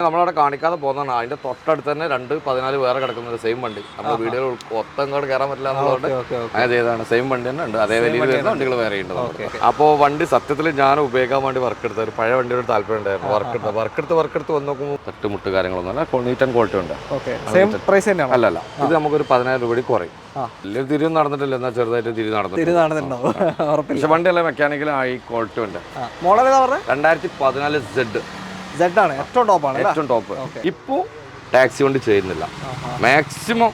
നമ്മളവിടെ കാണിക്കാതെ പോകുന്നതാണ്. അതിന്റെ തൊട്ടടുത്ത് തന്നെ 214 വേറെ കിടക്കുന്ന ഒരു സെയിം വണ്ടി. നമ്മൾ വീഡിയോ മൊത്തം ഇങ്ങോട്ട് കയറാൻ പറ്റില്ല എന്നുള്ളതുകൊണ്ട് അങ്ങനെ ചെയ്തതാണ്. സെയിം വണ്ടി തന്നെ ഉണ്ട്, അതേ വലിയ വരുന്ന വണ്ടികൾ വേറെ ഉണ്ട്. അപ്പോൾ വണ്ടി സത്യത്തിൽ ഞാൻ ഉപയോഗിക്കാൻ വേണ്ടി വർക്ക് എടുത്ത ഒരു പഴയ വണ്ടിയുടെ താല്പര്യം ഉണ്ടായിരുന്നു. വർക്ക് എടുത്ത് വന്ന് നോക്കുമ്പോൾ തട്ടുമുട്ട് കാര്യങ്ങളൊന്നും അല്ല, നീറ്റ് ആൻഡ് ക്വാളിറ്റി ഉണ്ട്. അല്ലല്ല, ഇത് നമുക്കൊരു 10,000 രൂപ കുറയും. വലിയ തിരിവ് നടന്നിട്ടില്ല, എന്നാൽ ചെറുതായിട്ട് തിരിവ് നടന്നിട്ടുണ്ടാവും. പക്ഷെ വണ്ടിയല്ല മെക്കാനിക്കൽ ഹൈ ക്വാളിറ്റി ഉണ്ട്. 2014 Z ആണ് ഏറ്റവും ടോപ്പ്. ഇപ്പോ ടാക്സി വണ്ടി ചെയ്യുന്നില്ല, മാക്സിമം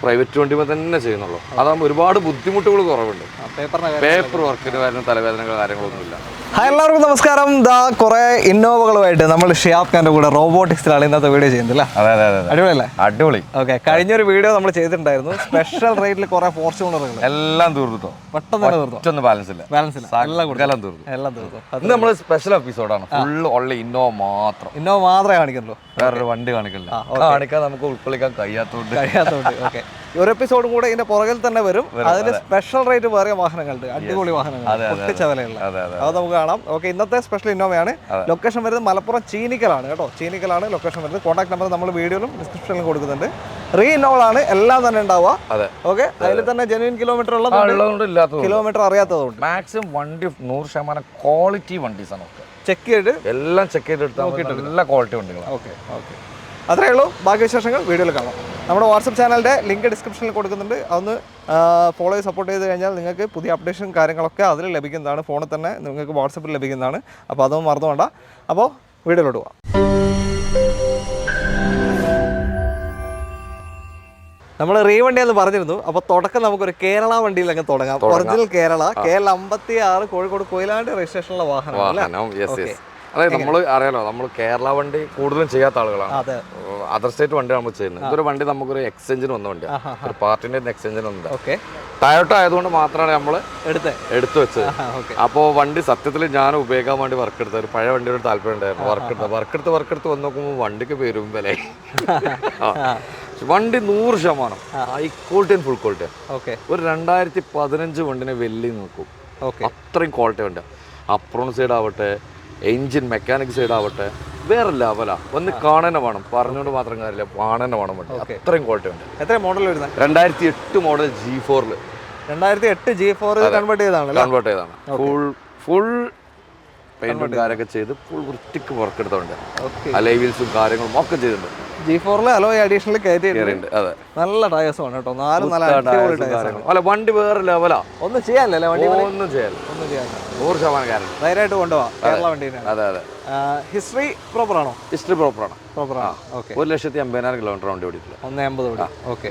പ്രൈവറ്റ് വണ്ടി തന്നെ ചെയ്യുന്നുള്ളൂ. അതാകുമ്പോൾ ഒരുപാട് ബുദ്ധിമുട്ടുകൾ കുറവുണ്ട്. പേപ്പർ വർക്കിന് വരുന്ന തലവേദനകൾ കാര്യങ്ങളൊന്നുമില്ല. ഹായ്, എല്ലാവർക്കും നമസ്കാരം. കുറെ ഇന്നോവകളുമായിട്ട് നമ്മൾ ഷിയാബ് ഖാന്റെ കൂടെ റോബോട്ടിക്സിലാണ് ഇന്നത്തെ വീഡിയോ ചെയ്യുന്നത്. അടിപൊളിയല്ലേ? അടിപൊളി. ഓക്കെ, കഴിഞ്ഞൊരു വീഡിയോ നമ്മൾ ചെയ്തിട്ടുണ്ടായിരുന്നു. സ്പെഷ്യൽ റേറ്റിൽ കുറെ ഫോർച്യൂണറുകൾ എല്ലാം തീർന്നു, പെട്ടെന്ന് ബാലൻസ് ഇല്ല, എല്ലാം തീർന്നു. ഇന്ന് നമ്മൾ സ്പെഷ്യൽ എപ്പിസോഡാണ്. ഫുൾ ഓൺലി ഇന്നോവ മാത്രമേ കാണിക്കുന്നുള്ളൂ, വേറൊരു വണ്ടി കാണിക്കാൻ നമുക്ക് ഉൾക്കൊള്ളിക്കാൻ കഴിയാത്തതുകൊണ്ട്. ഓക്കെ, ഒരു എപ്പിസോഡും കൂടെ ഇതിന്റെ പുറകിൽ തന്നെ വരും. അതിന് സ്പെഷ്യൽ റേറ്റ് വേറെ വാഹനങ്ങളുണ്ട്, അടിപൊളി വാഹനങ്ങൾ, അത് നമുക്ക് കാണാം. ഓക്കെ, ഇന്നത്തെ സ്പെഷ്യൽ ഇന്നോവയാണ്. ലൊക്കേഷൻ വരുന്നത് മലപ്പുറം ചീനിക്കലാണ് കേട്ടോ. ചീനിക്കലാണ് ലൊക്കേഷൻ വരുന്നത്. കോൺടാക്ട് നമ്പർ നമ്മൾ വീഡിയോയിലും ഡിസ്ക്രിപ്ഷനിലും കൊടുക്കുന്നുണ്ട്. ഇന്നോവയാണ് എല്ലാം തന്നെ ഉണ്ടാവുക. ഓക്കെ, അതിൽ തന്നെ ജെന്യൂൻ കിലോമീറ്റർ ഉള്ളതുകൊണ്ട് കിലോമീറ്റർ അറിയാത്തതുകൊണ്ട് മാക്സിമം വണ്ടി 100% ക്വാളിറ്റി വണ്ടീസാണ്. ചെക്ക് ചെയ്തിട്ട് എല്ലാം ചെക്ക് ചെയ്തെടുത്താൽ നല്ല ക്വാളിറ്റി വണ്ടികളാണ്. ഓക്കെ, അത്രയേ ഉള്ളൂ. ബാക്കി വിശേഷങ്ങൾ വീഡിയോയിൽ കാണാം. നമ്മുടെ വാട്സപ്പ് ചാനലിൻ്റെ ലിങ്ക് ഡിസ്ക്രിപ്ഷനിൽ കൊടുക്കുന്നുണ്ട്. അതൊന്ന് ഫോളോ ചെയ്ത് സപ്പോർട്ട് ചെയ്ത് കഴിഞ്ഞാൽ നിങ്ങൾക്ക് പുതിയ അപ്ഡേഷൻ കാര്യങ്ങളൊക്കെ അതിൽ ലഭിക്കുന്നതാണ്. ഫോണിൽ തന്നെ നിങ്ങൾക്ക് വാട്സപ്പിൽ ലഭിക്കുന്നതാണ്. അപ്പോൾ അതൊന്നും മറന്നു വേണ്ട. അപ്പോൾ വീഡിയോയിലോട്ട് പോകാം. നമ്മൾ വണ്ടി എന്ന് പറഞ്ഞിരുന്നു. അപ്പോൾ തുടക്കം നമുക്കൊരു കേരള വണ്ടിയിലൊക്കെ തുടങ്ങാം. ഒറിജിനൽ കേരള 56 കോഴിക്കോട് കൊയിലാണ്ടി രജിസ്ട്രേഷനുള്ള വാഹനം. അതായത് നമ്മൾ അറിയാലോ, നമ്മൾ കേരള വണ്ടി കൂടുതലും ചെയ്യാത്ത ആളുകളാണ്. അതർ സ്റ്റേറ്റ് വണ്ടി നമ്മൾ ചെയ്യുന്നത്. ഇതൊരു വണ്ടി നമുക്കൊരു എക്സ്ചേഞ്ചിന് വന്ന വണ്ടിയാണ്, ഒരു പാർട്ടിന്റെ എക്സ്ചേഞ്ചിന് വന്നത്. ടയോട്ട ആയതുകൊണ്ട് മാത്രമാണ് നമ്മൾ എടുത്തു വെച്ചത്. അപ്പോൾ വണ്ടി സത്യത്തിൽ ഞാൻ ഉപയോഗിക്കാൻ വേണ്ടി വർക്ക് എടുത്ത ഒരു പഴയ വണ്ടിയുടെ താല്പര്യം ഉണ്ടായിരുന്നു. വർക്ക് എടുത്ത് വന്ന് നോക്കുമ്പോൾ വണ്ടിക്ക് പേരും വില. വണ്ടി 100% ഹൈ ക്വാളിറ്റി ആൻഡ് ഫുൾ ക്വാളിറ്റിയാണ്. ഒരു 2015 വണ്ടിനെ വെല്ലി നോക്കും, അത്രയും ക്വാളിറ്റി വണ്ടി. അപ്രോൺ സൈഡ് ആവട്ടെ, എൻജിൻ മെക്കാനിക് സൈഡ് ആവട്ടെ, വേറെ ലെവലാ. ഒന്ന് കാണാൻ വേണം, പറഞ്ഞുകൊണ്ട് മാത്രം കാര്യമില്ല, കാണാൻ വേണം വണ്ടി. അത്രയും ക്വാളിറ്റി ഉണ്ട്. എത്ര മോഡൽ വരുന്നത്? 2008 മോഡൽ G4. 2008 G4 കൺവേർട്ട് ചെയ്താണ്. ഫുൾ പെയിന്റും കാര്യമൊക്കെ ചെയ്ത് ഫുൾ വൃത്തിക്ക് വർക്ക് എടുത്ത വണ്ടിയാണ്. അലോയ് വീൽസും കാര്യങ്ങളും ഒക്കെ ചെയ്തിട്ടുണ്ട്. G4 alloy additional കയറ്റിയിട്ടുണ്ട്. അതെ, നല്ല ടയേഴ്സും ആണ് കേട്ടോ. 4 അല്ല, വണ്ടി വേറെ ലെവലാ. ഒന്നും ചെയ്യാനില്ല വണ്ടി, ഒന്നും ചെയ്യാൻ 100% കാരണം ധൈര്യമായിട്ട് കൊണ്ടുപോകാം കേരള വണ്ടി. അതെ, ഹിസ്റ്ററി പ്രോപ്പറാണോ? ഹിസ്റ്ററി പ്രോപ്പറാണ്. 1,80,000 കിലോമീറ്റർ വണ്ടി ഓടിയിട്ടില്ല. 180. ഓക്കെ,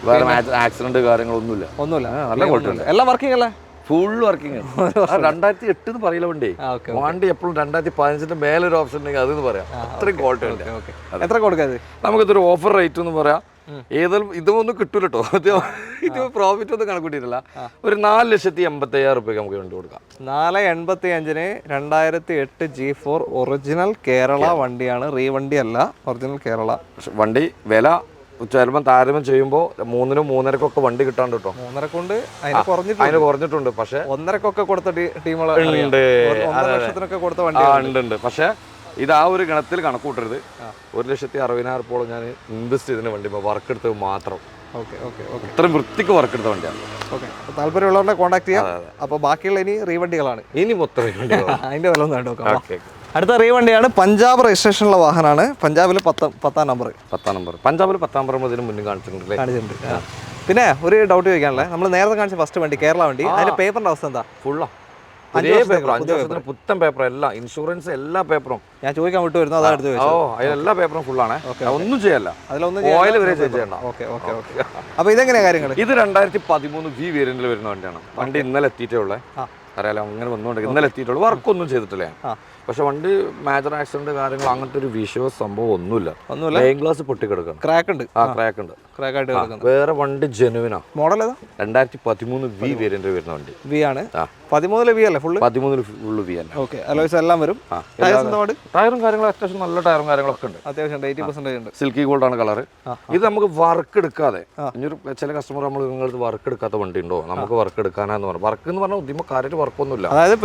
വേറെ ആക്സിഡന്റ് കാര്യങ്ങളൊന്നുമില്ല. നല്ല ക്വാളിറ്റി ഉണ്ട്. എല്ലാം വർക്കിംഗ് അല്ലേ? Full working. 2008 എന്ന് പറയില്ല വണ്ടി. വണ്ടി എപ്പോഴും 2015 മേലൊരു ഓപ്ഷൻ ഉണ്ടെങ്കിൽ അതെന്ന് പറയാം. അത്രയും ക്വാളിറ്റി ഉണ്ട്. എത്ര കൊടുക്കാതെ? നമുക്കിതൊരു ഓഫർ റേറ്റ് എന്ന് പറയാം. ഏതായാലും ഇതൊന്നും കിട്ടൂല കേട്ടോ. ഇത് പ്രോഫിറ്റ് ഒന്നും കണക്കൂട്ടിയിട്ടില്ല. ഒരു 4,85,000 രൂപയ്ക്ക് നമുക്ക് വണ്ടി കൊടുക്കാം. 4,85,000 2008 G4 ഒറിജിനൽ കേരള വണ്ടിയാണ്. വണ്ടി അല്ല, ഒറിജിനൽ കേരള വണ്ടി. വില ചിലപ്പോൾ താരതമ്യം ചെയ്യുമ്പോൾ 3-3.5 വണ്ടി കിട്ടാണ്ട് കേട്ടോ. 3.5 കൊണ്ട് അതിന് കുറഞ്ഞിട്ടുണ്ട്. പക്ഷെ 1.5 കൊടുത്ത ടീമുകളുണ്ട്. പക്ഷെ ഇത് ആ ഒരു ഗണത്തിൽ കണക്ക് കൂട്ടരുത്. 1,60,000 ഞാൻ ഇൻവെസ്റ്റ് ചെയ്തതിന് വണ്ടി വർക്ക് എടുത്തത് മാത്രം. ഇത്രയും വൃത്തിക്ക് വർക്ക് എടുത്ത വണ്ടിയാണ്. താല്പര്യമുള്ളവരുടെ കോൺടാക്ട് ചെയ്യാം. അപ്പോൾ ബാക്കിയുള്ള ഇനി റീവണ്ടികളാണ്. ഇനി മൊത്തം അതിന്റെ വില ഒന്ന് കണ്ടു. അടുത്ത വണ്ടിയാണ്. പഞ്ചാബ് രജിസ്ട്രേഷനുള്ള വാഹനമാണ്. പഞ്ചാബിൽ 10ാം നമ്പർ. പഞ്ചാബിൽ 10ാം നമ്പർ ഇതിന് മുന്നേ കാണിച്ചിട്ടുണ്ട്. പിന്നെ ഒരു ഡൗട്ട് ചോദിക്കാനല്ലേ, നമ്മൾ നേരത്തെ കാണിച്ച ഫസ്റ്റ് വണ്ടി കേരള വണ്ടി, അതിന്റെ പേപ്പറിന്റെ അവസ്ഥ എന്താ? ഫുള്ളോ പുത്തൻ പേപ്പർ, എല്ലാ ഇൻഷുറൻസ് എല്ലാ പേപ്പറും ഞാൻ ചോദിക്കാൻ വിട്ടു വരുന്നു. അതാ എടുത്ത് എല്ലാ പേപ്പറും ഫുള്ളാണ്. ഒന്നും ചെയ്യല്ല, ഓയിൽ വരെ ചെയ്യണ്ട. അപ്പൊ ഇതെങ്ങനെയാ കാര്യങ്ങൾ? ഇത് 2013 V വേരിയന്റിൽ വരുന്ന വണ്ടിയാണ്. വണ്ടി ഇന്നലെ എത്തിയിട്ടേ ഉള്ളേ. അറിയാലോ, അങ്ങനെ വന്നുകൊണ്ട് ഇന്നലെ എത്തിയിട്ടുള്ളൂ. വർക്കൊന്നും ചെയ്തിട്ടില്ല. പക്ഷെ വണ്ടി മേജർ ആക്സിഡന്റ് കാര്യങ്ങൾ അങ്ങനത്തെ ഒരു വിഷയോ സംഭവം ഒന്നുമില്ല. Main glass പൊട്ടിക്കിടക്കണം. ക്രാക്ക് ഉണ്ട്. വേറെ വണ്ടി ജെനുവിനാ. മോഡൽ ഏതാ? 2013 V വേരിയന്റ് വരുന്ന വണ്ടി. V ആണ്. 13 V അല്ലേ? 13 V അല്ല. ഓക്കെ, അലോയ്സ് എല്ലാം വരും. ടയറും കാര്യങ്ങളും അത്യാവശ്യം നല്ല ടയറും കാര്യങ്ങളൊക്കെ ഉണ്ട്. അത്യാവശ്യം 80% ഉണ്ട്. സിൽക്കി ഗോൾഡ് ആണ് കളർ. ഇത് നമുക്ക് വർക്ക് എടുക്കാതെ, ഇനിയൊരു ചില കസ്റ്റമർ നമ്മൾ നിങ്ങൾക്ക് വർക്ക് എടുക്കാത്ത വണ്ടി ഉണ്ടോ, നമുക്ക് വർക്ക് എടുക്കാനാന്ന് പറഞ്ഞു. വർക്ക് എന്ന് പറഞ്ഞാൽ ഉദ്യമ കാര്യമായിട്ട് വർക്കൊന്നുമില്ല. അതായത്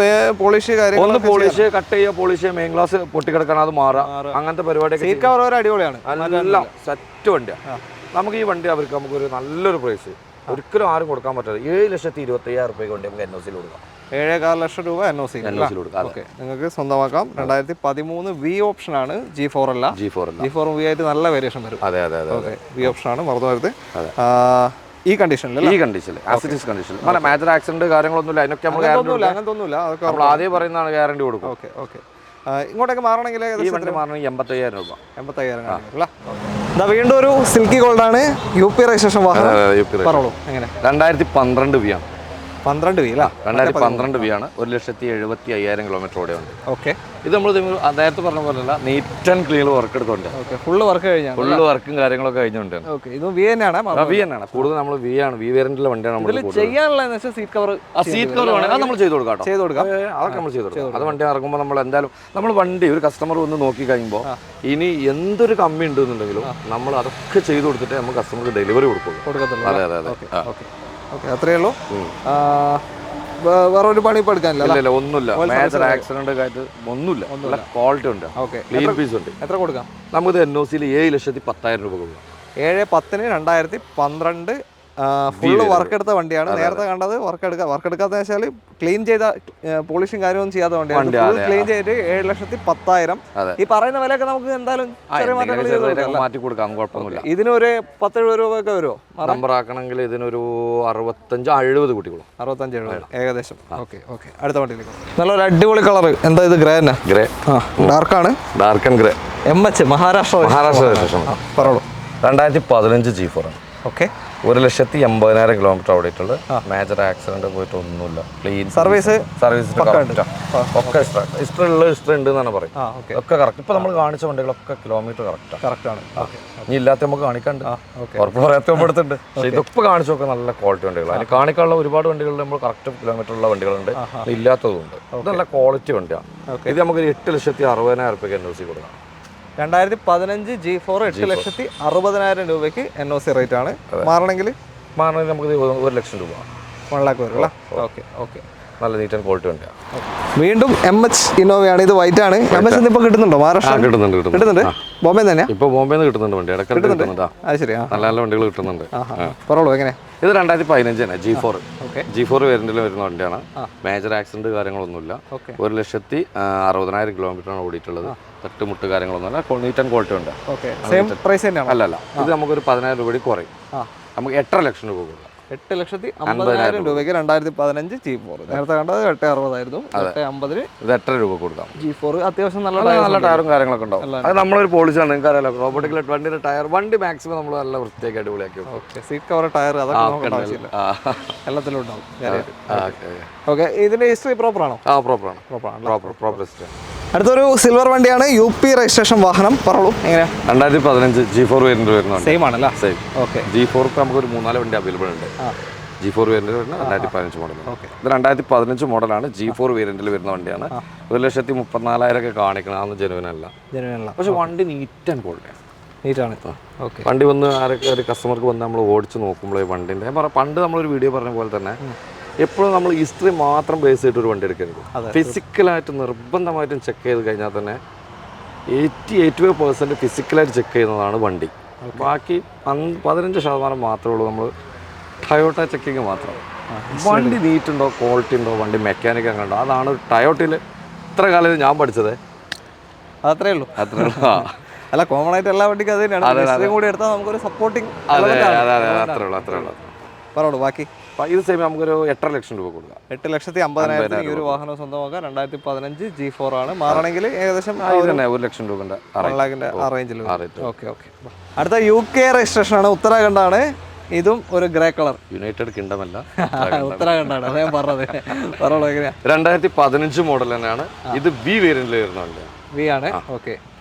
പോളിഷ് ഒന്ന് പോളിഷ് കട്ട് ചെയ്യുക പോളിഷ് ചെയ്യുക, മെയിൻ ഗ്ലാസ് പൊട്ടിക്കിടക്കണം, അത് മാറുക, അങ്ങനത്തെ പരിപാടിയൊക്കെ സീറ്റ് കവർ വരെ അടിപൊളിയാണ്, എല്ലാം സെറ്റ് വണ്ടിയാണ്. നമുക്ക് ഈ വണ്ടി അവർക്ക് നമുക്കൊരു നല്ലൊരു പ്രൈസ് ഒരിക്കലും ആരും കൊടുക്കാൻ പറ്റാതെ 7,25,000 രൂപയ്ക്ക് വണ്ടി നമുക്ക് NOC കൊടുക്കാം. 7.25 ലക്ഷം രൂപ NOC കൊടുക്കാം. ഓക്കെ, നിങ്ങൾക്ക് സ്വന്തമാക്കാം. 2013 V ഓപ്ഷൻ ആണ്, G4 അല്ല. G4 V ആയിട്ട് നല്ല വേരിയേഷൻ വരും. അതെ അതെ അതെ ഓക്കെ, V ഓപ്ഷൻ ആണ്, മറന്നു വരുത്. ഈ കണ്ടീഷനിൽ മേജർ ആക്സിഡന്റ് കാര്യങ്ങളൊന്നുമില്ല, അതിനൊക്കെ അങ്ങനത്തൊന്നുമില്ല, നമ്മൾ ആദ്യം പറയുന്നതാണ് ഗ്യാരണ്ടി കൊടുക്കും. Okay okay. ഇങ്ങോട്ടൊക്കെ മാറണമെങ്കിൽ ഈ വണ്ടി മാറണമെങ്കിൽ 75,000 രൂപ. 75,000 ഇതാ വീണ്ടും ഒരു സിൽക്കി ഗോൾഡ് ആണ്, UP രജിസ്ട്രേഷൻ വാഹനം. പറഞ്ഞോളൂ, എങ്ങനെ? 2012 V ആണ്. 12 V അല്ല, 2012 V ആണ്. 1,75,000 കിലോമീറ്റർ ഓടിയുണ്ട്. ഓക്കെ, ഇത് നമ്മൾ നേരത്തെ പറഞ്ഞ പോലെയല്ല, നീറ്റ് ആൻഡ് ക്ലീൻ വർക്ക് എടുത്തോണ്ട് ഫുള്ള് വർക്ക് കഴിഞ്ഞാൽ ഫുള്ള് വർക്കും കാര്യങ്ങളൊക്കെ കഴിഞ്ഞുണ്ട്. ഇത് V തന്നെയാണ്, കൂടുതൽ നമ്മൾ V ആണ്, V വേരിയന്റിലെ വണ്ടിയാണ് നമ്മൾ ചെയ്യാനുള്ള സീറ്റ് കവർ. സീറ്റ് കവർ വേണമെങ്കിൽ അത് നമ്മൾ ചെയ്ത് കൊടുക്കാം, അതൊക്കെ നമ്മൾ ചെയ്ത് കൊടുക്കാം. അത് വണ്ടി ഇറങ്ങുമ്പോൾ നമ്മൾ എന്തായാലും നമ്മൾ വണ്ടി ഒരു കസ്റ്റമർ വന്ന് നോക്കി കഴിയുമ്പോൾ ഇനി എന്തൊരു കമ്മി ഉണ്ടെന്നുണ്ടെങ്കിലും നമ്മൾ അതൊക്കെ ചെയ്ത് കൊടുത്തിട്ട് നമുക്ക് കസ്റ്റമർക്ക് ഡെലിവറി കൊടുക്കുള്ളൂ. അതെ അതെ അതെ, ഓക്കെ, അത്രയേ ഉള്ളൂ. വേറെ ഒരു പണി ഇപ്പൊ എടുക്കാനില്ല, ഒന്നുമില്ല. മേജർ ആക്സിഡന്റ് ആയിട്ട് ഒന്നുമില്ല, നല്ല ക്വാളിറ്റി ഉണ്ട്, ക്ലീൻ പീസ് ഉണ്ട്. എത്ര കൊടുക്കാം? നമുക്ക് NOCയിൽ 7,10,000 രൂപ കൊടുക്കാം. 7/10 2012 ഫുള്ള് വർക്ക് എടുത്ത വണ്ടിയാണ്. നേരത്തെ കണ്ടത് വർക്ക് എടുക്കാത്ത വെച്ചാൽ ക്ലീൻ ചെയ്ത പോളിഷും കാര്യമൊന്നും ചെയ്യാത്ത വണ്ടിയാണ്. ക്ലീൻ ചെയ്തിട്ട് 7,10,000. ഈ പറയുന്ന വിലയൊക്കെ നമുക്ക് എന്തായാലും മാറ്റി കൊടുക്കാം, കുഴപ്പമൊന്നുമില്ല. ഇതിനൊരു 10-70 രൂപയൊക്കെ വരുമോ? നമ്പർ ആക്കണമെങ്കിൽ ഇതിനൊരു 65-70 കുട്ടികളും 65-70 ഏകദേശം. ഓക്കെ ഓക്കെ, അടുത്ത വണ്ടിയിലേക്ക്. നല്ലൊരു അടിപൊളി കളർ. എന്താ ഇത്? ഗ്രേ തന്നെ? ഗ്രേ, ഡാർക്കാണ്, dark and grey. MH Maharashtra. പറഞ്ഞോളൂ. 2015 G4 ആണ്. ഓക്കെ, 1,80,000 കിലോമീറ്റർ ഓടിയിട്ടുള്ളത്. മേജർ ആക്സിഡന്റ് പോയിട്ട് ഒന്നുമില്ല, ക്ലീൻ സർവീസ് ഒക്കെ ഹിസ്റ്ററി ഉണ്ട് എന്നാണ് പറയും. ഒക്കെ കറക്റ്റ്. ഇപ്പൊ നമ്മൾ കാണിച്ച വണ്ടികളൊക്കെ കിലോമീറ്റർ കറക്റ്റാണ്. ഇനി ഇല്ലാത്ത നമുക്ക് കാണിക്കാണ്ട്, ഉറപ്പ് പറയാത്ത എടുത്തുണ്ട്. പക്ഷെ ഇതൊക്കെ കാണിച്ചൊക്കെ നല്ല ക്വാളിറ്റി വണ്ടികളാണ്. അതിന് കാണിക്കാനുള്ള ഒരുപാട് വണ്ടികളുണ്ട്, നമ്മൾ കറക്റ്റ് കിലോമീറ്റർ ഉള്ള വണ്ടികളുണ്ട്, ഇല്ലാത്തതുണ്ട്. ഇത് നല്ല ക്വാളിറ്റി വണ്ടിയാണ്. ഇത് നമുക്ക് 8,60,000 രൂപയ്ക്ക് NOC കൊടുക്കാം. 2015 G4 8,60,000 രൂപയ്ക്ക് NOC റേറ്റ് ആണ്. മാറണമെങ്കിൽ നമുക്ക് 1 ലക്ഷം രൂപ, 1 ലാഖ് വരും അല്ലേ? ഓക്കെ ഓക്കെ, നല്ല നീറ്റ് ആൻഡ് ക്വാളിറ്റി വണ്ടിയാണ്. വീണ്ടും MH ഇന്നോവയാണ്. ഇത് വൈറ്റ് ആണ്. MH ഇപ്പൊ കിട്ടുന്നുണ്ടോ? മഹാരാഷ്ട്ര കിട്ടുന്നുണ്ട്. ബോംബെ തന്നെ? ഇപ്പൊ ബോംബെന്ന് കിട്ടുന്നുണ്ട് വണ്ടി, ഇടയ്ക്ക് കിട്ടുന്നുണ്ട്. അത് ശരി, നല്ല നല്ല വണ്ടികൾ കിട്ടുന്നുണ്ട്. പറഞ്ഞോളൂ, എങ്ങനെ? ഇത് 2015 തന്നെ G4 വേരിയന്റിൽ വരുന്ന വണ്ടിയാണ്. മേജർ ആക്സിഡന്റ് കാര്യങ്ങളൊന്നുമില്ല. 1,60,000 കിലോമീറ്ററാണ് ഓടിയിട്ടുള്ളത്. തട്ടുമുട്ട് കാര്യങ്ങളൊന്നുമില്ല, നീറ്റ് ആൻഡ് ക്വാളിറ്റി ഉണ്ട്. അല്ലല്ല, ഇത് നമുക്കൊരു 10,000 രൂപ കുറയും. നമുക്ക് 8.5 ലക്ഷം രൂപ കൊടുക്കാം. 8,50,000 രൂപയ്ക്ക് 2015 G4. നേരത്തെ കണ്ടത് 8,60,000, 8,50 ഇത് 8.5 രൂപ കൊടുക്കാം. G4 അത്യാവശ്യം നല്ല ടയറും കാര്യങ്ങളൊക്കെ ഉണ്ടാവും. അത് നമ്മളൊരു പോളിസിയാണ്, നിങ്ങൾക്ക് അറിയാലോ. റോബോട്ടിക് വണ്ടിയുടെ ടയർ, വണ്ടി മാക്സിമം നമ്മൾ നല്ല വൃത്തിയാക്കി അടിപൊളിയാക്കി. സീറ്റ് കവർ, ടയർ, അതൊക്കെ എല്ലാത്തിലും ഉണ്ടാവും. ഓക്കെ, ഇതിന്റെ ഹിസ്റ്ററി പ്രോപ്പർ ആണോ? Proper history. അടുത്തൊരു സിൽവർ വണ്ടിയാണ്, UP രജിസ്ട്രേഷൻ വാഹനം. പറഞ്ഞോളൂ, എങ്ങനെയാ? 2015 G4 വേരിയന്റ് വരുന്നുണ്ട്. സെയിം ആണല്ലേ? സെയിം. ഓക്കെ, G4 നമുക്ക് ഒരു 3-4 വണ്ടി അവൈലബിൾ ഉണ്ട്. G4 വേരിയന്റിൽ വരുന്ന 2015 മോഡൽ. ഇത് 2015 മോഡലാണ്. G4 വേരിയന്റിൽ വരുന്ന വണ്ടിയാണ്. 1,34,000 കാണിക്കണം, അതൊന്നും ജെനുവിനല്ല. പക്ഷെ വണ്ടി നീറ്റ് ആൻഡ് ക്വാളിറ്റി നീറ്റാണ്. വണ്ടി വന്ന് ഒരു കസ്റ്റമർക്ക് വന്ന് നമ്മൾ ഓടിച്ച് നോക്കുമ്പോൾ വണ്ടിൻ്റെ പണ്ട് നമ്മളൊരു വീഡിയോ പറഞ്ഞ പോലെ തന്നെ എപ്പോഴും നമ്മൾ ഹിസ്റ്ററി മാത്രം ബേസ് ചെയ്തിട്ട് ഒരു വണ്ടി എടുക്കരുത്. ഫിസിക്കലായിട്ട് നിർബന്ധമായിട്ടും ചെക്ക് ചെയ്ത് കഴിഞ്ഞാൽ തന്നെ 85% ഫിസിക്കലായിട്ട് ചെക്ക് ചെയ്യുന്നതാണ് വണ്ടി. ബാക്കി 15% മാത്രമേ ഉള്ളൂ നമ്മൾ ടയോട്ട ചെക്കിങ് മാത്രം. വണ്ടി നീറ്റ് ഉണ്ടോ, ക്വാളിറ്റി ഉണ്ടോ, വണ്ടി മെക്കാനിക്ക കണ്ടോ, അതാണ് ടയോട്ടയിൽ ഇത്ര കാലം ഞാൻ പഠിച്ചത്. അത്രേ ഉള്ളൂ. അല്ല, കോമൺ ആയിട്ട് എല്ലാ വണ്ടിക്കും അത് തന്നെയാണ്. കൂടി എടുത്താൽ നമുക്കൊരു സപ്പോർട്ടിങ്. അത്രേ ഉള്ളൂ. പറഞ്ഞോളൂ ബാക്കി. ഇത് സെയിം നമുക്കൊരു 8.5 ലക്ഷം രൂപ കൊടുക്കാം. 8,50,000 ഈ ഒരു വാഹനം സ്വന്തമാക്കാം. 2015 G4 ആണ്. മാറണമെങ്കിൽ ഏകദേശം 1 ലക്ഷം രൂപന്റെ 1 ലാഖിന്റെ ആ റേഞ്ചിൽ. Okay okay. അടുത്ത UK രജിസ്ട്രേഷൻ ആണ്, ഉത്തരാഖണ്ഡാണ്. ഇതും ഒരു ഗ്രേ കളർ. യുണൈറ്റഡ് കിങ്ഡം അല്ല, ഉത്തരാഖണ്ഡാണ്. അതാ ഞാൻ പറഞ്ഞത്. പറഞ്ഞോളൂ, എങ്ങനെയാ? 2015 മോഡൽ തന്നെയാണ്. ഇത് V വേരിയന്റിൽ വരുന്ന വണ്ടിയാണ്. V ആണ്. ഓക്കെ,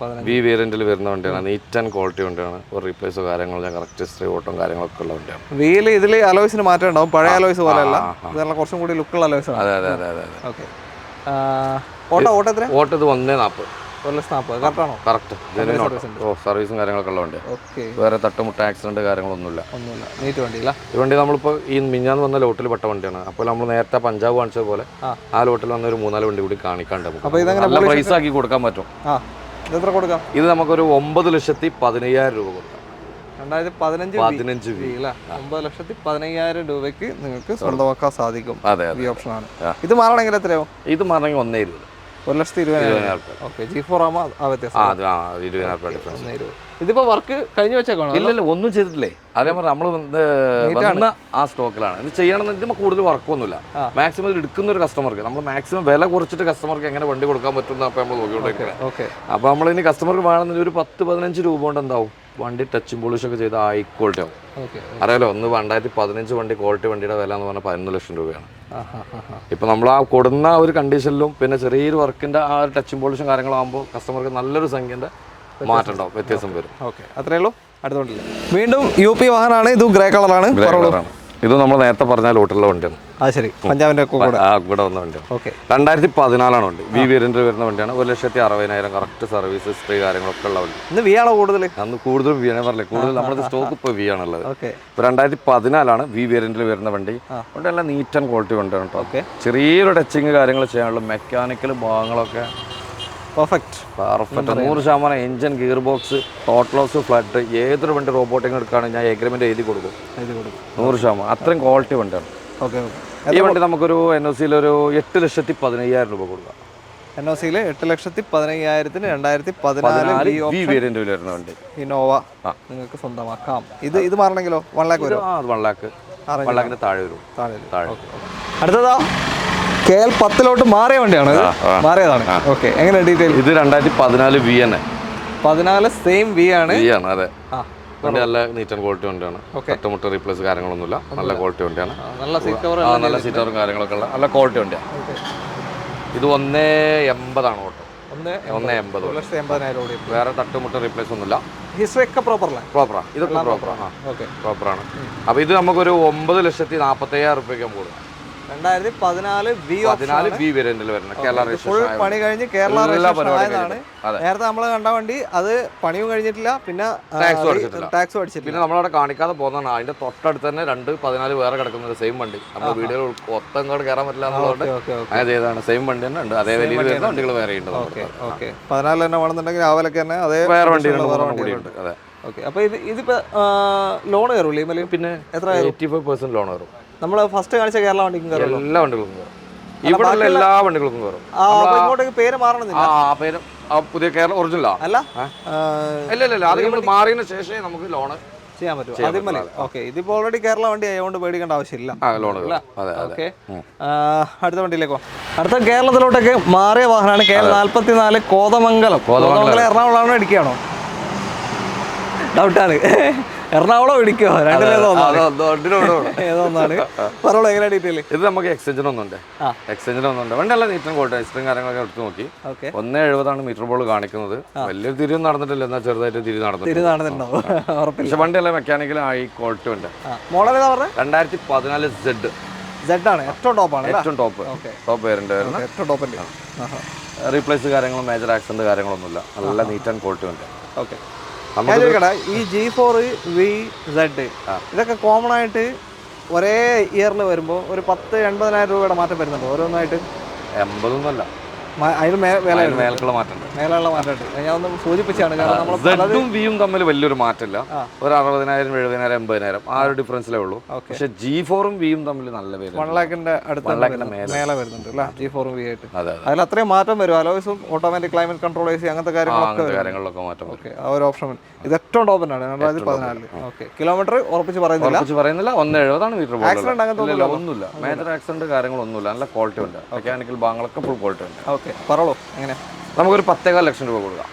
V വേരിയന്റിൽ വരുന്ന വണ്ടിയാണ്. നീറ്റ് ആൻഡ് ക്വാളിറ്റി വണ്ടിയാണ്. ഒരു റീപ്ലേസോ കാര്യങ്ങളോ കറക്റ്റ് ഹിസ്റ്ററി ഓട്ടം കാര്യങ്ങളൊക്കെ ഉള്ള വണ്ടിയാണ്. വീല് ഇതിൽ അലോയ്സിന് മാറ്റം ഉണ്ടാവും. പഴയ അലോയ്സ് പോലെ അല്ല, ഇതെല്ലാം കുറച്ചും കൂടി ലുക്കുള്ള അലോയ്സ് ആണ്. അതെ. ഓക്കെ. ഓട്ടോ എത്ര? ഓട്ടത് 1.40. 1,40,000 കറക്റ്റാണോ? കറക്റ്റ് സർവീസും കാര്യങ്ങളൊക്കെ ഉള്ള വണ്ടിയാണ്. ഓക്കെ, വേറെ തട്ടുമുട്ട ആക്സിഡന്റ് കാര്യങ്ങളൊന്നുമില്ല. നീറ്റ് വണ്ടിയില്ല. ഈ വണ്ടി നമ്മളിപ്പോൾ ഈ മിഞ്ഞാന്ന് വന്ന ലോട്ടിൽ പെട്ട വണ്ടിയാണ്. അപ്പോൾ നമ്മൾ നേരത്തെ പഞ്ചാബ് കാണിച്ചത് പോലെ ആ ലോട്ടിൽ വന്ന ഒരു 3-4 വണ്ടി കൂടി കാണിക്കാണ്ട് നല്ല പ്രൈസ് ആക്കി കൊടുക്കാൻ പറ്റും. എത്ര കൊടുക്കാം? ഇത് നമുക്കൊരു 9,15,000 രൂപ കൊടുക്കാം. 2015 9,15,000 രൂപയ്ക്ക് നിങ്ങൾക്ക് സ്വന്തമാക്കാൻ സാധിക്കും. അതെ, ഈ ഓപ്ഷനാണ്. ഇത് മാറണമെങ്കിൽ എത്രയാവും? ഇത് മാറണമെങ്കിൽ 1,20,000. 1,20,000. ഓക്കെ, G4 ആകുമ്പോൾ ആ വ്യത്യാസം. 20,000 ഡിഫറൻസ്. ഇതിപ്പോ വർക്ക് കഴിഞ്ഞു വെച്ചേക്കാണോ? ഇല്ലല്ല, ഒന്നും ചെയ്തിട്ടില്ലേ. അതേ പറഞ്ഞ നമ്മൾ വന്ന ആ സ്റ്റോക്കിലാണ് ഇത് ചെയ്യണമെന്ന്. ഇതിന് കൂടുതൽ വർക്കൊന്നുമില്ല. മാക്സിമം ഇത് എടുക്കുന്ന ഒരു കസ്റ്റമർക്ക് നമ്മൾ മാക്സിമം വില കുറച്ചിട്ട് കസ്റ്റമർക്ക് എങ്ങനെ വണ്ടി കൊടുക്കാൻ പറ്റുന്ന അപ്പോൾ നമ്മൾ നോക്കിക്കൊണ്ടിരിക്കുന്നത്. അപ്പോൾ നമ്മൾ ഇനി കസ്റ്റമർക്ക് വേണമെന്ന് ഒരു 10-15 രൂപ കൊണ്ട് എന്താവും വണ്ടി ടച്ചും പോളിഷ് ഒക്കെ ചെയ്ത് ഹൈ ക്വാളിറ്റി ആവും. അറിയാലോ, 2015 വണ്ടി ക്വാളിറ്റി വണ്ടിയുടെ വില എന്ന് പറഞ്ഞാൽ 11 ലക്ഷം രൂപയാണ്. ഇപ്പൊ നമ്മൾ ആ കൊടുന്ന ഒരു കണ്ടീഷനിലും പിന്നെ ചെറിയൊരു വർക്കിന്റെ ആ ഒരു ടച്ചും പോളിഷും കാര്യങ്ങളാകുമ്പോൾ കസ്റ്റമർക്ക് നല്ലൊരു സംഖ്യന്റെ മാറ്റം ഉണ്ടാവും, വ്യത്യാസം വരും. ഓക്കെ, അത്രേ ഉള്ളൂ. അടുത്തോണ്ടില്ല. വീണ്ടും UP വാഹനമാണ്. ഇത് ഗ്രേ കളറാണ്. ഇത് നമ്മൾ നേരത്തെ പറഞ്ഞ ലോട്ടുള്ള വണ്ടിയാണ്. ശരി, പഞ്ചാബിന്റെ കൂടെ വന്ന വണ്ടിയാണ്. 2014 വണ്ടി. വി വേരിയന്റ് വരുന്ന വണ്ടിയാണ്. 1,60,000 കറക്റ്റ് സർവീസ് ഹിസ്റ്ററി കാര്യങ്ങളൊക്കെ ഉള്ള വണ്ടി. ഇന്ന് വി ആണോ കൂടുതൽ? അന്ന് കൂടുതലും വി ആണ് പറഞ്ഞത്. കൂടുതൽ നമ്മുടെ സ്റ്റോക്ക് ഇപ്പോൾ വി ആണുള്ളത്. ഇപ്പോൾ 2014 വി വേരിയന്റിൽ വരുന്ന വണ്ടി. വണ്ടി നല്ല നീറ്റ് ആൻഡ് ക്വാളിറ്റി വണ്ടിയാണ് കേട്ടോ. ചെറിയൊരു ടച്ചിങ് കാര്യങ്ങൾ ചെയ്യാനുള്ള മെക്കാനിക്കൽ ഭാഗങ്ങളൊക്കെ perfect 100% engine, gearbox, total loss, flood, ഏതൊരു വണ്ടി റോബോട്ടിങ് എടുക്കുകയാണെങ്കിൽ ഞാൻ എഗ്രിമെന്റ് എഴുതി കൊടുക്കും 100%. അത്രയും ക്വാളിറ്റി വണ്ടിയാണ്. ഈ വണ്ടി നമുക്കൊരു NOC-യിൽ ഒരു 8,15,000 രൂപ കൊടുക്കാം. NOC-യിൽ 8,15,000-ന് 2014 വി വേരിയന്റ് വരുന്ന വണ്ടി ഇന്നോവ നിങ്ങൾക്ക് സ്വന്തമാക്കാം. ഇത് മാറണമെങ്കിലോ 1 lakh വരും? 1 lakh താഴെ വരും. അടുത്തതാ KL 10 മാറിയ വണ്ടിയാണ്. മാറിയതാണ്. ഓക്കെ, എങ്ങനെ ഡീറ്റെയിൽ? ഇത് 2014 വി ആണ്. 14 സെയിം വി ആണ്. അതെ, വണ്ടി നല്ല നീറ്റ് ആൻഡ് ക്വാളിറ്റി വണ്ടിയാണ്. തട്ടുമുട്ട റീപ്ലേസ് കാര്യങ്ങളൊന്നുമില്ല. നല്ല ക്വാളിറ്റി വണ്ടിയാണ്. നല്ല സീറ്റ് കവർ, നല്ല സീറ്റ് കവറും കാര്യങ്ങളൊക്കെ ഉള്ള നല്ല ക്വാളിറ്റി വണ്ടിയാണ്. ഇത് 1,80,000 ആണ് ഓട്ടോ. 1,80,000. വേറെ തട്ടുമുട്ട റീപ്ലേസ് ഒന്നുമില്ല. ഹിസ്റ്ററി ഒക്കെ പ്രോപ്പറാണ്. ഇതൊക്കെ പ്രോപ്പറാണ്. അപ്പൊ ഇത് നമുക്കൊരു 9,40,000 രൂപയ്ക്ക് നമുക്ക് കൊടുക്കാം. 2014 വി വേരിയന്റിൽ വരുന്ന കേരള ഫുൾ പണി കഴിഞ്ഞ് കേരള രജിസ്ട്രേഷൻ. നേരത്തെ നമ്മൾ കണ്ട വണ്ടി അത് പണിയും കഴിഞ്ഞിട്ടില്ല, പിന്നെ ടാക്സും അടിച്ചിട്ടില്ല. പിന്നെ നമ്മളവിടെ കാണിക്കാതെ പോകുന്നതാണ്. അതിന്റെ തൊട്ടടുത്ത് തന്നെ 214 വേറെ കിടക്കുന്ന സെയിം വണ്ടി. നമ്മൾ വീഡിയോ മൊത്തം ഇങ്ങോട്ട് കയറാൻ പറ്റില്ല എന്നുള്ളതുകൊണ്ട് അങ്ങനെ ചെയ്തതാണ്. സെയിം വണ്ടി തന്നെ ഉണ്ട്. അതേ വലിയ വരുന്ന വണ്ടികൾ വേറെ ഉണ്ട്. 14 തന്നെ വേണമെന്നുണ്ടെങ്കിൽ രാവിലേക്ക് തന്നെ അതേ വേറെ വണ്ടിയുണ്ട്. അതെ. ഓക്കെ, അപ്പൊ ഇതിപ്പോ ലോൺ കയറൂല്ലേ? പിന്നെ എത്ര? 85% ലോൺ കയറും. നമ്മൾ ഫസ്റ്റ് കാണിച്ച കേരള വണ്ടിക്കും കയറും. എല്ലാ വണ്ടികൾക്കും കയറും. ഇവിടെ എല്ലാ വണ്ടികൾക്കും കയറും. ഇങ്ങോട്ടേക്ക് പേര് മാറണമെന്നില്ല. പേര് പുതിയ കേരള ഒറിജിനൽ അല്ല. ഇല്ല, അത് നമ്മൾ മാറിയതിനു ശേഷമേ നമുക്ക് ലോൺ ചെയ്യാൻ പറ്റും. ആദ്യമല്ലേ? ഓക്കെ, ഇതിപ്പോ ഓൾറെഡി കേരള വണ്ടി ആയതുകൊണ്ട് പേടിക്കേണ്ട ആവശ്യമില്ല. ഓക്കെ, അടുത്ത വണ്ടിയിലേക്ക് പോകാം. അടുത്ത കേരളത്തിലോട്ടൊക്കെ മാറിയ വാഹനമാണ് KL 44 കോതമംഗലം. എറണാകുളമാണോ ഇടുക്കിയാണോ? ഡൗട്ടാണ്. എറണാകുളം ഇടിക്കോ? ഏതൊന്നാണ്? പറഞ്ഞോളൂ, എങ്ങനെ ഡീറ്റെയിൽ? ഇത് നമുക്ക് എക്സ്ചേഞ്ചിന് ഒന്നുണ്ട്. വണ്ടി നല്ല നീറ്റും ക്വാളിറ്റി ഹിസ്റ്ററും കാര്യങ്ങളൊക്കെ എടുത്ത് നോക്കി. 1,70 മീറ്റർ ബോൾ കാണിക്കുന്നത്. വലിയൊരു തിരിവ് നടന്നിട്ടില്ല, എന്നാൽ ചെറുതായിട്ട് തിരിവ് നടന്നിട്ടുണ്ടോ? പക്ഷെ വണ്ടിയല്ല മെക്കാനിക്കൽ ഹൈ ക്വാളിറ്റി ഉണ്ട്. മോഡൽ ഏതാ പറഞ്ഞത്? 2014 Z ആണ്. ഏറ്റവും ടോപ്പാണ്. ഏറ്റവും ടോപ്പ് വേരിയന്റ് വരുന്നത്. ഏറ്റവും ടോപ്പ്. റീപ്ലേസ് കാര്യങ്ങളും മേജർ ആക്സിഡന്റ് കാര്യങ്ങളൊന്നുമില്ല. നല്ല നീറ്റ് ആൻഡ് ക്വാളിറ്റി ഉണ്ട്. ഓക്കെ, ഈ G4 VZ ഇതൊക്കെ കോമൺ ആയിട്ട് ഒരേ ഇയറിൽ വരുമ്പോൾ ഒരു 10,80,000 രൂപയുടെ മാറ്റം വരുന്നുണ്ട് ഓരോന്നായിട്ട്. 80 അതിന് മേലുള്ള മാറ്റമുണ്ട്. ഞാൻ ഒന്ന് സൂചിപ്പിച്ചാണ്. വിയും തമ്മിൽ വലിയൊരു മാറ്റമില്ല. ഒരു 60,000, 70,000, 80,000 ആ ഒരു ഡിഫറൻസിലേ ഉള്ളൂ. പക്ഷെ G4-ഉം വിയും തമ്മിൽ നല്ല 1 lakhന്റെ അടുത്ത് മേലെ വരുന്നുണ്ട് G4-ഉം V ആയിട്ട്. അതിൽ അത്രയും മാറ്റം വരും. അലോയ്സും ഓട്ടോമാറ്റിക് ക്ലൈമറ്റ് കൺട്രോൾ അങ്ങനത്തെ കാര്യങ്ങളൊക്കെ മാറ്റം. ഓക്കെ, ആ ഒരു ഓപ്ഷൻ. ഇത് ഏറ്റവും ടോപ്പനാണ് 2014. ഓക്കെ, കിലോമീറ്റർ ഉറപ്പിച്ച് പറയുന്നില്ല. 1,70 മീറ്റർ. ആക്സിഡന്റ് അങ്ങനത്തെ ഒന്നുമില്ല. മേജർ ആക്സിഡന്റ് കാര്യങ്ങളൊന്നുമില്ല. നല്ല ക്വാളിറ്റി ഉണ്ട്. മെക്കാനിക്കൽ ഭാഗങ്ങളൊക്കെ ഫുൾ ക്വാളിറ്റി ഉണ്ട്. ഓക്കെ, പറയൂ എങ്ങനെ? നമുക്കൊരു 10,15 ലക്ഷം രൂപ കൊടുക്കാം.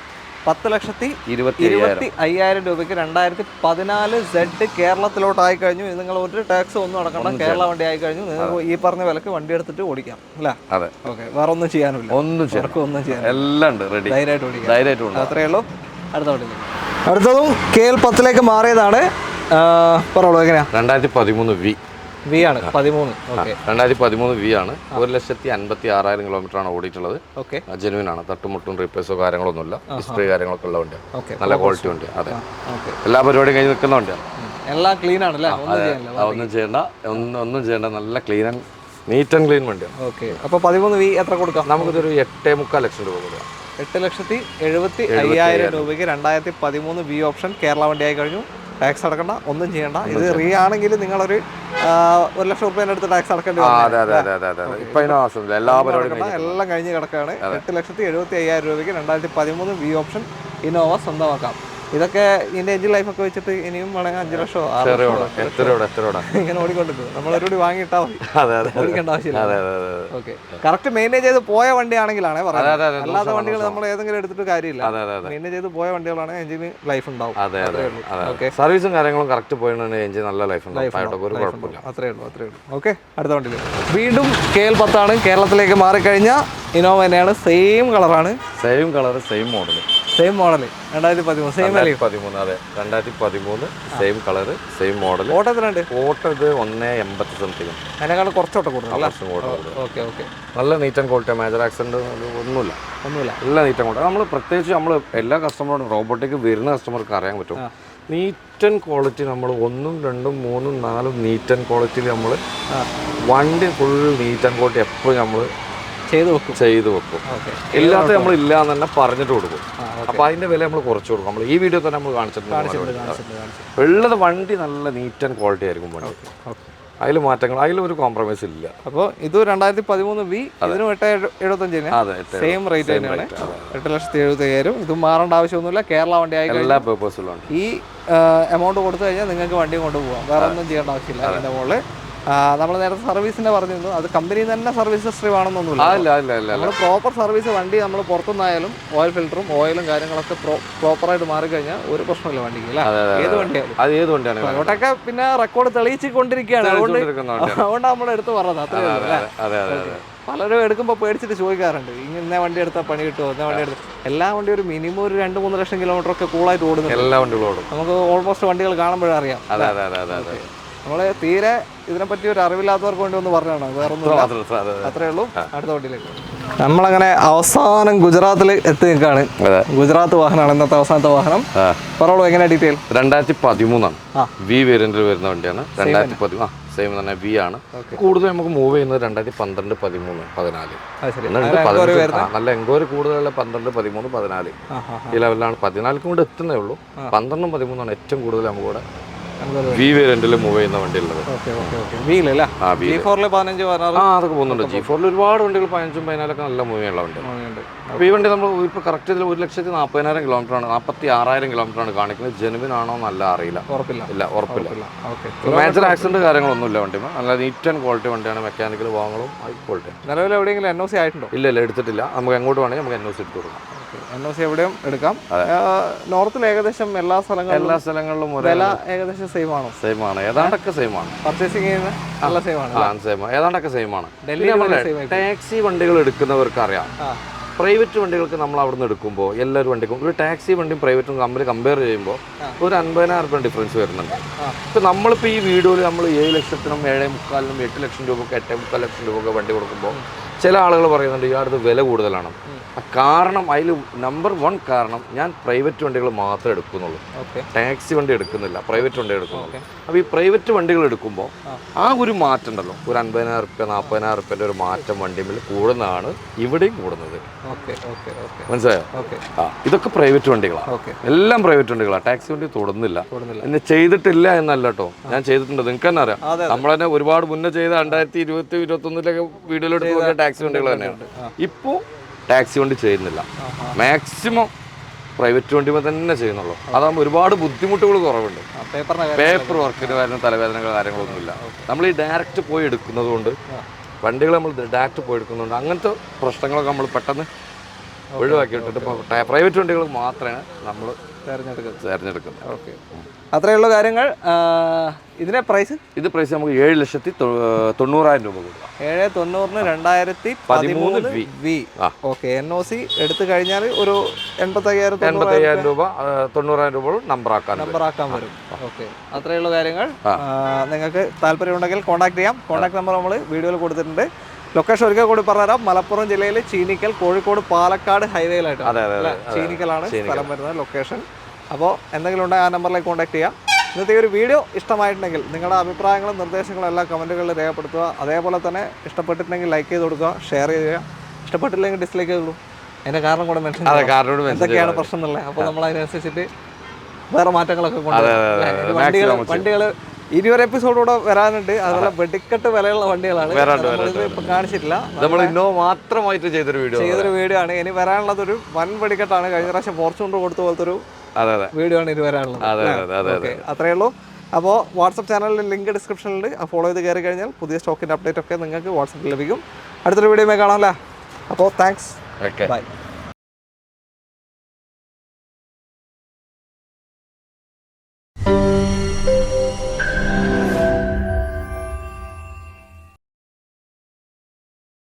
10,25,000 രൂപയ്ക്ക് 2014 Z കേരളത്തിലോട്ട് ആയി കഴിഞ്ഞു. നിങ്ങൾ ഒരു ടാക്സ് ഒന്നും അടക്കണം. കേരള വണ്ടി ആയി കഴിഞ്ഞു. നിങ്ങൾക്ക് ഈ പറഞ്ഞ വിലക്ക് വണ്ടി എടുത്തിട്ട് ഓടിക്കാം അല്ലേ? അതെ. ഓക്കെ, വേറെ ഒന്നും ചെയ്യാനില്ല. ഒന്നും ചെയ്യാൻ എല്ലാം ഉണ്ട്. റെഡി, ധൈര്യമായിട്ട് ഓടിക്കാം. അത്രേ ഉള്ളൂ. അടുത്തതും KL 10 മാറിയതാണ്. പറയുള്ളൂ എങ്ങനെയാ? 2013 V. വി ആണ് 13. ഓക്കെ 2013 വി ആണ്. 1,56,000 കിലോമീറ്ററാണ് ഓടിയിട്ടുള്ളത്. ഓക്കെ ജെനുവിൻ ആണ്. തട്ടുമുട്ടും റീപ്ലേസോ കാര്യങ്ങളൊന്നുമില്ല. ഹിസ്റ്ററി കാര്യങ്ങളൊക്കെ ഉള്ള വണ്ടിയാണ്. ഓക്കെ നല്ല ക്വാളിറ്റി വണ്ടി. അതെ, ഓക്കെ എല്ലാ പരിപാടിയും കഴിഞ്ഞ് നിൽക്കുന്ന വണ്ടിയാണ്. എല്ലാം ക്ലീൻ ആണല്ലേ? ഒന്നും ചെയ്യേണ്ട നല്ല clean and neat and clean വണ്ടിയാണ്. ഓക്കെ അപ്പോൾ 13 വി എത്ര കൊടുക്കാം? നമുക്കിതൊരു 8.25 ലക്ഷം രൂപ കൊടുക്കാം. 8,75,000 രൂപയ്ക്ക് 2013 വി ഓപ്ഷൻ കേരള വണ്ടിയായി കഴിഞ്ഞു. ടാക്സ് അടക്കണ്ട, ഒന്നും ചെയ്യണ്ട. ഇത് റീ ആണെങ്കിൽ നിങ്ങളൊരു 1 ലക്ഷം രൂപേൻ്റെ അടുത്ത് ടാക്സ് അടക്കേണ്ടി വരും. ഇപ്പൊ അതിന് ആവശ്യമില്ല, എല്ലാ പരിപാടിയും എല്ലാം കഴിഞ്ഞ് കിടക്കുകയാണ്. 8,75,000 രൂപയ്ക്ക് 2013 വി ഓപ്ഷൻ ഇന്നോവ സ്വന്തമാക്കാം. ഇതൊക്കെ ഇതിന്റെ എഞ്ചിൻ ലൈഫ് ഒക്കെ വെച്ചിട്ട് ഇനിയും വേണമെങ്കിൽ 5 ലക്ഷമോ 6 ലക്ഷമോ ഇങ്ങനെ ഓടിക്കൊണ്ടിരിക്കും. നമ്മളൊരു വാങ്ങിയിട്ടാൽ മതി, ഓടിക്കേണ്ട ആവശ്യമില്ല. ഓക്കെ, കറക്റ്റ് മെയിൻറ്റെയിൻ ചെയ്ത് പോയ വണ്ടിയാണെങ്കിലാണ് പറയുന്നത്. അല്ലാത്ത വണ്ടികൾ നമ്മൾ ഏതെങ്കിലും എടുത്തിട്ട് കാര്യമില്ല. മെയിൻറ്റെയിൻ ചെയ്ത് പോയ വണ്ടികളാണെങ്കിൽ എഞ്ചിന് ലൈഫ് ഉണ്ടാവും. ഓക്കെ, സർവീസും കാര്യങ്ങളും കറക്റ്റ് പോയിട്ടുണ്ടെങ്കിൽ എഞ്ചിൻ നല്ല ലൈഫ് ഉണ്ടാവും. ഒരു കുഴപ്പമില്ല. അത്രേ ഉള്ളൂ. ഓക്കെ, അടുത്ത വണ്ടിയിൽ വീണ്ടും KL10 ആണ്. കേരളത്തിലേക്ക് മാറിക്കഴിഞ്ഞ ഇന്നോവ തന്നെയാണ്. സെയിം കളറാണ്, same colour, same model, same model. 2013 same അല്ലേ? 2013. അതെ, 2013 same colour, same model. Auto എത്രയുണ്ട്? ഓട്ടോ ഇത് 1.80 സംതിങ്. അതിനേക്കാൾ കുറച്ചോട്ടം കൂടുതൽ. ഓക്കെ, നല്ല neat and quality. Major accident ഒന്നുമില്ല. നല്ല നീറ്റ് ആൻഡ് ക്വാളിറ്റി. നമ്മൾ പ്രത്യേകിച്ച് നമ്മൾ എല്ലാ കസ്റ്റമറോടും റോബോട്ടിക്ക് വരുന്ന കസ്റ്റമർക്ക് അറിയാൻ പറ്റും. നീറ്റ് ആൻഡ് ക്വാളിറ്റി നമ്മൾ 1, 2, 3, 4 നീറ്റ് ആൻഡ് ക്വാളിറ്റിയിൽ നമ്മൾ വണ്ടി ഫുൾ നീറ്റ് ആൻഡ് ക്വാളിറ്റി എപ്പോഴും നമ്മൾ ചെയ്ത് വെക്കും. ഇല്ലാത്ത നമ്മൾ ഇല്ല എന്ന് തന്നെ പറഞ്ഞിട്ട് കൊടുക്കും. അപ്പൊ അതിന്റെ വില നമ്മൾ കുറച്ച് കൊടുക്കും. നമ്മൾ ഈ വീഡിയോ തന്നെ നമ്മൾ കാണിച്ചിട്ടുണ്ട്. ഉള്ളത് വണ്ടി നല്ല നീറ്റ് ആൻഡ് ക്വാളിറ്റി ആയിരിക്കും വണ്ടി. അതിൽ മാറ്റങ്ങൾ, അതിലൊരു കോംപ്രമൈസ് ഇല്ല. അപ്പോൾ ഇത് 2013 വി, ഇതിനും 8,75 സെയിം റേറ്റ് തന്നെയാണ്. 8,75,000. ഇത് മാറേണ്ട ആവശ്യമൊന്നുമില്ല. കേരള വണ്ടി ആയി എല്ലാ പേപ്പേഴ്സിലും ഈ എമൗണ്ട് കൊടുത്തു കഴിഞ്ഞാൽ നിങ്ങൾക്ക് വണ്ടി കൊണ്ടുപോകാം. വേറെ ഒന്നും ചെയ്യേണ്ട ആവശ്യമില്ല. അതിന്റെ മുകളിൽ നമ്മൾ നേരത്തെ സർവീസിന്റെ പറഞ്ഞിരുന്നു, അത് കമ്പനി തന്നെ സർവീസ് ഹിസ്റ്ററി വേണമെന്നൊന്നുമില്ല. നമ്മൾ പ്രോപ്പർ സർവീസ് വണ്ടി നമ്മൾ പുറത്തുനിന്നായാലും ഓയിൽ ഫിൽറ്ററും ഓയിലും കാര്യങ്ങളൊക്കെ പ്രോപ്പറായിട്ട് മാറിക്കഴിഞ്ഞാൽ ഒരു പ്രശ്നമില്ല വണ്ടിക്ക്. ഏത് വണ്ടിയാണ് അങ്ങോട്ടൊക്കെ പിന്നെ റെക്കോർഡ് തെളിയിച്ചുകൊണ്ടിരിക്കുകയാണ്. അതുകൊണ്ട് നമ്മൾ എടുത്ത് പറഞ്ഞത് അത്രേ. പലരും എടുക്കുമ്പോൾ പേടിച്ചിട്ട് ചോദിക്കാറുണ്ട്, ഇന്ന വണ്ടി എടുത്താൽ പണി കിട്ടുമോ, ഇന്ന വണ്ടി എടുത്താൽ. എല്ലാ വണ്ടി ഒരു മിനിമം ഒരു 2-3 ലക്ഷം കിലോമീറ്റർ ഒക്കെ കൂളായിട്ട് ഓടുന്നു. എല്ലാ വണ്ടികളും ഓടും. നമുക്ക് ഓൾമോസ്റ്റ് വണ്ടികൾ കാണുമ്പോഴറിയാം. നമ്മള് തീരെ ഇതിനെപ്പറ്റി ഒരു അറിവില്ലാത്തവർക്ക് വേണ്ടി ഒന്ന് പറഞ്ഞാണ്, വേറൊന്നും. അത്രേ ഉള്ളൂ. അടുത്ത വണ്ടിയിലേക്ക് നമ്മളങ്ങനെ അവസാനം ഗുജറാത്തിൽ എത്തി നിൽക്കുകയാണ്. ഗുജറാത്ത് വാഹനമാണ് ഇന്നത്തെ അവസാനത്തെ വാഹനം. പറയൂ, എങ്ങനെയാ ഡീറ്റെയിൽ? 2013 വി വേരിയന്റിൽ വരുന്ന വണ്ടിയാണ്. 2013 സെയിം തന്നെ വി ആണ്. കൂടുതൽ നമുക്ക് മൂവ് ചെയ്യുന്നത് 2012, 13, 14. നല്ല എൻക്വയറി കൂടുതലുള്ള 12, 13, 14 ഈ ലെവലിലാണ്. 14 കൊണ്ട് എത്തുന്നേ ഉള്ളൂ. 12, 13 ഏറ്റവും കൂടുതൽ നമുക്ക് കൂടെ വി വേരിയന്റിൽ മൂവ് ചെയ്യുന്ന വണ്ടി ഉള്ളത്. അതൊക്കെ പോകുന്നുണ്ട്. G4 ഒരുപാട് വണ്ടികൾ 15, 14 നല്ല മൂവിയുള്ള വണ്ടിയാണ്. അപ്പോൾ ഈ വണ്ടി നമ്മൾ ഇപ്പോൾ കറക്റ്റ് ഇതിൽ 1,40,000 കിലോമീറ്ററാണ്, 46,000 കിലോമീറ്ററാണ് കാണിക്കുന്നത്. ജെനുവിൻ ആണോ എന്നല്ല അറിയില്ല. ഉറപ്പില്ല. മേജർ ആക്സിഡന്റ് കാര്യങ്ങളൊന്നുമില്ല വണ്ടി. നല്ല നീറ്റ് ആൻഡ് ക്വാളിറ്റി വണ്ടിയാണ്. മെക്കാനിക്കൽ ഭാഗങ്ങളും ഹൈ ക്വാളിറ്റി. നിലവിൽ എവിടെയെങ്കിലും NOC ആയിട്ടുണ്ടോ? ഇല്ല, എടുത്തിട്ടില്ല. നമുക്ക് എങ്ങോട്ട് വേണമെങ്കിൽ നമുക്ക് NOC എടുത്ത് കൊടുക്കാം. NOC എവിടെയും എടുക്കാം. നോർത്തിൽ ഏകദേശം എല്ലാ സ്ഥലങ്ങളിലും വില ഏകദേശം സെയിം ആണ്. ഏതാണ്ടൊക്കെ സെയിം ആണ്. പർച്ചേസിംഗ് ചെയ്യുന്ന നല്ല സെയിം ആണ്. ഏതാണ്ടൊക്കെ സെയിം ആണ്. ടാക്സി വണ്ടികൾ എടുക്കുന്നവർക്ക് അറിയാം. പ്രൈവറ്റ് വണ്ടികൾക്ക് നമ്മൾ അവിടെ നിന്ന് എടുക്കുമ്പോൾ എല്ലാവരും വണ്ടിക്കും ഒരു ടാക്സി വണ്ടിയും പ്രൈവറ്റും കമ്പയർ ചെയ്യുമ്പോൾ ഒരു 50,000 രൂപ ഡിഫറൻസ് വരുന്നുണ്ട്. ഇപ്പോൾ നമ്മളിപ്പോൾ ഈ വീഡിയോയിൽ നമ്മൾ 7 ലക്ഷത്തിനും 7.25 8 ലക്ഷം രൂപക്ക് 8.25 ലക്ഷം രൂപക്ക് വണ്ടി കൊടുക്കുമ്പോൾ ചില ആളുകൾ പറയുന്നുണ്ട് ഇയാളുടെ വില കൂടുതലാണ്. കാരണം അതിൽ നമ്പർ 1 കാരണം ഞാൻ പ്രൈവറ്റ് വണ്ടികൾ മാത്രമേ എടുക്കുന്നുള്ളൂ. ടാക്സി വണ്ടി എടുക്കുന്നില്ല, പ്രൈവറ്റ് വണ്ടി എടുക്കുന്നുള്ളൂ. അപ്പോൾ ഈ പ്രൈവറ്റ് വണ്ടികൾ എടുക്കുമ്പോൾ ആ ഒരു മാറ്റം ഉണ്ടല്ലോ, ഒരു 50,000 രൂപ 40,000 രൂപേൻ്റെ ഒരു മാറ്റം വണ്ടിയിൽ കൂടുന്നതാണ് ഇവിടെയും കൂടുന്നത്. മനസ്സിലായോ? ഇതൊക്കെ പ്രൈവറ്റ് വണ്ടികളാണ്. എല്ലാം പ്രൈവറ്റ് വണ്ടികളാണ്. ടാക്സി വണ്ടി തൊടുന്നില്ല. എന്നെ ചെയ്തിട്ടില്ല എന്നല്ല കേട്ടോ, ഞാൻ ചെയ്തിട്ടുണ്ട്. നിങ്ങൾക്ക് തന്നെ അറിയാം. നമ്മൾ തന്നെ ഒരുപാട് മുന്നേ ചെയ്ത 2020, 2021 വീഡിയോയിലെടുത്ത് ടാക്സി വണ്ടികൾ തന്നെയാണ്. ഇപ്പോൾ ടാക്സി വണ്ടി ചെയ്യുന്നില്ല. മാക്സിമം പ്രൈവറ്റ് വണ്ടി തന്നെ ചെയ്യുന്നുള്ളൂ. അതാകുമ്പോൾ ഒരുപാട് ബുദ്ധിമുട്ടുകൾ കുറവുണ്ട്. പേപ്പർ വർക്കിന് വരുന്ന തലവേദനകൾ കാര്യങ്ങളൊന്നുമില്ല. നമ്മൾ ഈ ഡയറക്റ്റ് പോയി എടുക്കുന്നത് കൊണ്ട് വണ്ടികൾ നമ്മൾ ഡയറക്റ്റ് പോയി എടുക്കുന്നുണ്ട്. അങ്ങനത്തെ പ്രശ്നങ്ങളൊക്കെ നമ്മൾ പെട്ടെന്ന് ഒഴിവാക്കി വിട്ടിട്ട് ഇപ്പോൾ പ്രൈവറ്റ് വണ്ടികൾ മാത്രമേ നമ്മൾ തിരഞ്ഞെടുക്കുന്നത്. ഓക്കെ, അത്രയുള്ള കാര്യങ്ങൾ. ഇതിന്റെ പ്രൈസ് നമുക്ക് 7,90,000 രൂപ കൊടുക്കാം. 7,90,000 2013 V. ഓക്കെ, NOC എടുത്തു കഴിഞ്ഞാൽ ഒരു 85,000 രൂപ 90,000 രൂപ നമ്പർ ആക്കാൻ വരും. ഓക്കെ, അത്രയുള്ള കാര്യങ്ങൾ. നിങ്ങൾക്ക് താല്പര്യമുണ്ടെങ്കിൽ കോൺടാക്ട് ചെയ്യാം. കോൺടാക്ട് നമ്പർ നമ്മൾ വീഡിയോയിൽ കൊടുത്തിട്ടുണ്ട്. ലൊക്കേഷൻ ഒരിക്കൽ കൂടി പറഞ്ഞുതരാം. മലപ്പുറം ജില്ലയിൽ ചീനിക്കൽ, കോഴിക്കോട്, പാലക്കാട് ഹൈവേയിലായിട്ട് ചീനിക്കലാണ് സ്ഥലം വരുന്നത്, ലൊക്കേഷൻ. അപ്പോൾ എന്തെങ്കിലും ഉണ്ടെങ്കിൽ ആ നമ്പറിലേക്ക് കോൺടാക്ട് ചെയ്യാം. ഇന്നത്തെ ഒരു വീഡിയോ ഇഷ്ടമായിട്ടുണ്ടെങ്കിൽ നിങ്ങളുടെ അഭിപ്രായങ്ങളും നിർദ്ദേശങ്ങളും എല്ലാം കമൻറ്റുകളിൽ രേഖപ്പെടുത്തുക. അതേപോലെ തന്നെ ഇഷ്ടപ്പെട്ടിട്ടുണ്ടെങ്കിൽ ലൈക്ക് ചെയ്ത് കൊടുക്കുക, ഷെയർ ചെയ്യുക. ഇഷ്ടപ്പെട്ടില്ലെങ്കിൽ ഡിസ്ലൈക്ക് ചെയ്തുള്ളൂ. അതിൻ്റെ കാരണം കൂടെ മെൻഷൻ ചെയ്യാം, എന്തൊക്കെയാണ് പ്രശ്നം എന്നുള്ളത്. അപ്പോൾ നമ്മൾ അതിനനുസരിച്ചിട്ട് വേറെ മാറ്റങ്ങളൊക്കെ കൊണ്ടുവരും. വണ്ടികൾ 20 എപ്പിസോഡൂടെ വരാനുണ്ട്. അതുപോലെ വെടിക്കെട്ട് വിലയുള്ള വണ്ടികളാണ്, ഇപ്പൊ കാണിച്ചിട്ടില്ല. നമ്മൾ ഇന്നോവ മാത്രമായിട്ട് ചെയ്തൊരു വീഡിയോ ആണ്. ഇനി വരാനുള്ളത് ഒരു വൻ വെടിക്കെട്ടാണ്. കഴിഞ്ഞ പ്രാവശ്യം ഫോർച്യൂണർ കൊടുത്ത പോലത്തെ ഒരു വീഡിയോ ആണ് ഇനി വരാനുള്ളത്. അത്രയേ ഉള്ളൂ. അപ്പോൾ വാട്സപ്പ് ചാനലിൽ ലിങ്ക് ഡിസ്ക്രിപ്ഷനിലുണ്ട്. ഫോളോ ചെയ്ത് കയറി കഴിഞ്ഞാൽ പുതിയ സ്റ്റോക്കിന്റെ അപ്ഡേറ്റ് ഒക്കെ നിങ്ങൾക്ക് വാട്സപ്പിൽ ലഭിക്കും. അടുത്തൊരു വീഡിയോ കാണാം അല്ലേ? അപ്പോൾ താങ്ക്സ്, ബൈ.